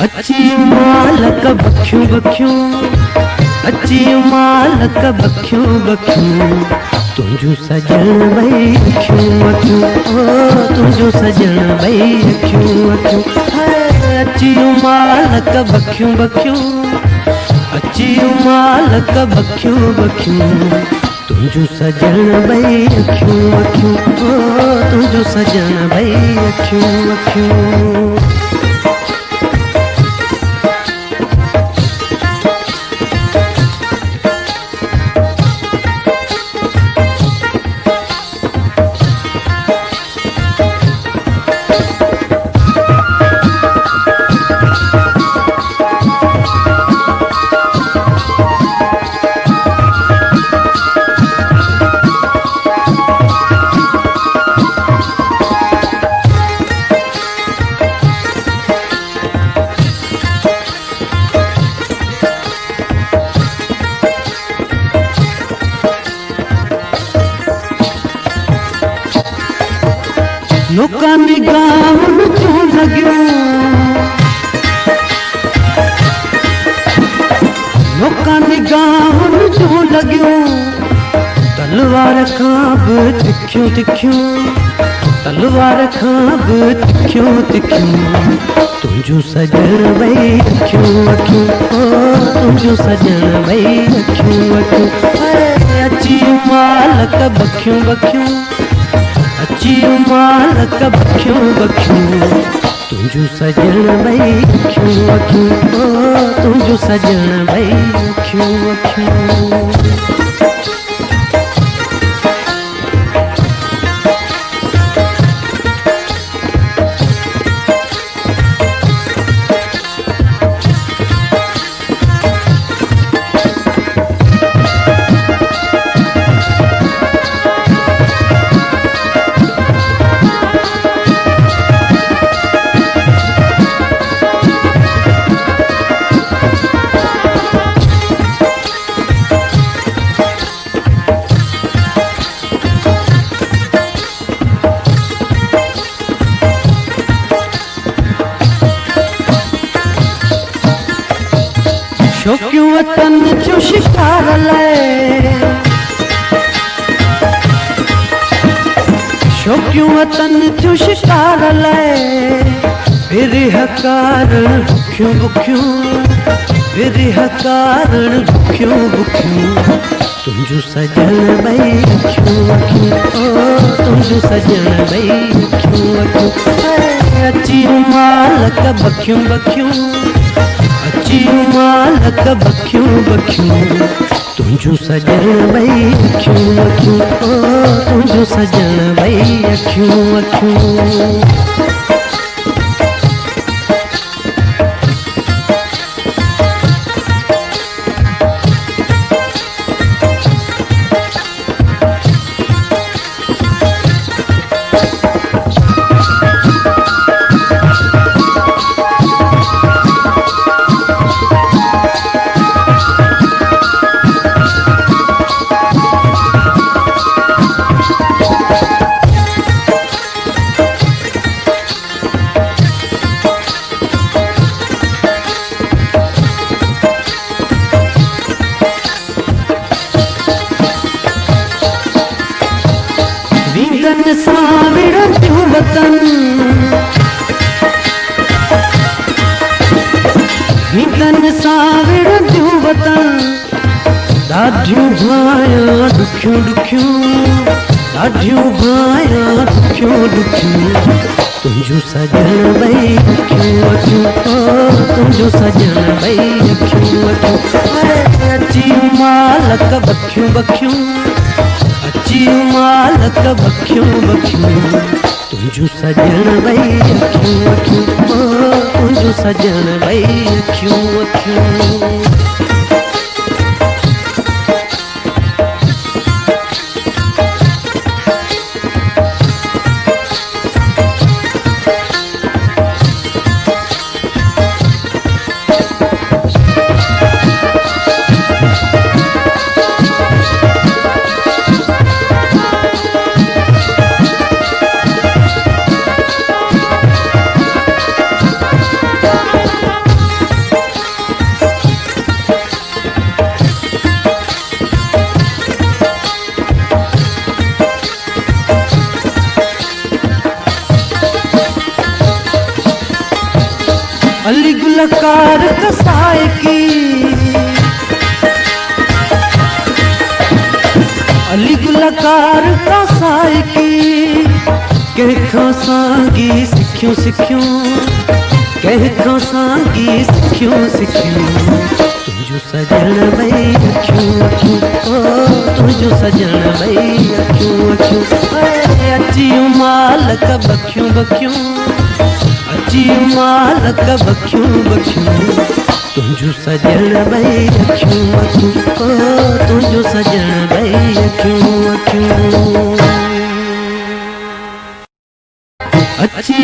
अची मालक बख्यूं बख्यूं, अची मालक बख्यूं बख्यूं, तुझू सजन भई अखियूं अखियूं, ओ तुझू सजन भई अखियूं अखियूं। अची मालक बख्यूं बख्यूं, अची मालक बख्यूं बख्यूं, तुझू सजन भई अखियूं अखियूं, ओ तुझू सजन भई अखियूं अखियूं। लोका निगाहुनि जो लॻियो, लोका निगाहुनि जो लॻियो, तलवार खां बि तिखियूं तिखियूं, तलवार खां बि तिखियूं तिखियूं, तुझू सजन भई अखियूं अखियूं, ओ तुझू सजन भई अखियूं अखियूं। अची मालक बख्यूं बख्यूं, अची मालक बख्यूं बख्यूं, तुझू सजन भई अखियूं अखियूं, ओ तुझू सजन भई अखियूं अखियूं। शौक़ियूं वतन जो शिकार लाइ, शौक़ियूं वतन जो शिकार लाइ, बिरह कारण बुखियूं बुखियूं, बिरह कारण बुखियूं बुखियूं, तुझू सजन भई अखियूं अखियूं, ओ तुझू सजन भई अखियूं अखियूं। अची मालक बख्यूं बख्यूं, अची मालक बख्यूं बख्यूं, तुझू सजन भई अखियूं अखियूं, ओ तुझू सजन भई अखियूं अखियूं। वीरन सां विढ़ंदियूं वतन, वीरन सां विढ़ंदियूं वतन, ॾाढियूं भायां ॾुखियूं ॾुखियूं, ॾाढियूं भायां ॾुखियूं ॾुखियूं, तुझू सजन भई अखियूं अखियूं, ओ तुझू सजन भई अखियूं अखियूं। अची मालक बख्यूं बख्यूं, अची मालक बख्यूं बख्यूं, तुझू सजन भई अखियूं अखियूं, ओ तुझू सजन भई अखियूं अखियूं। अली गुलकार कसाए की, अली गुलकार कसाए की, कंहिंखां साॻी सिखियूं सिखियूं, कंहिंखां साॻी सिखियूं सिखियूं, तुंहिंजो सजण ॿई अखियूं अखियूं, ओ तुंहिंजो सजण ॿई अखियूं अखियूं, अची मालक बखियूं बखियूं, अची मालक बखियूं बखियूं, तुंहिंजो सजण ॿई अखियूं अखियूं, ओ तुंहिंजो सजण ॿई अखियूं अखियूं, अची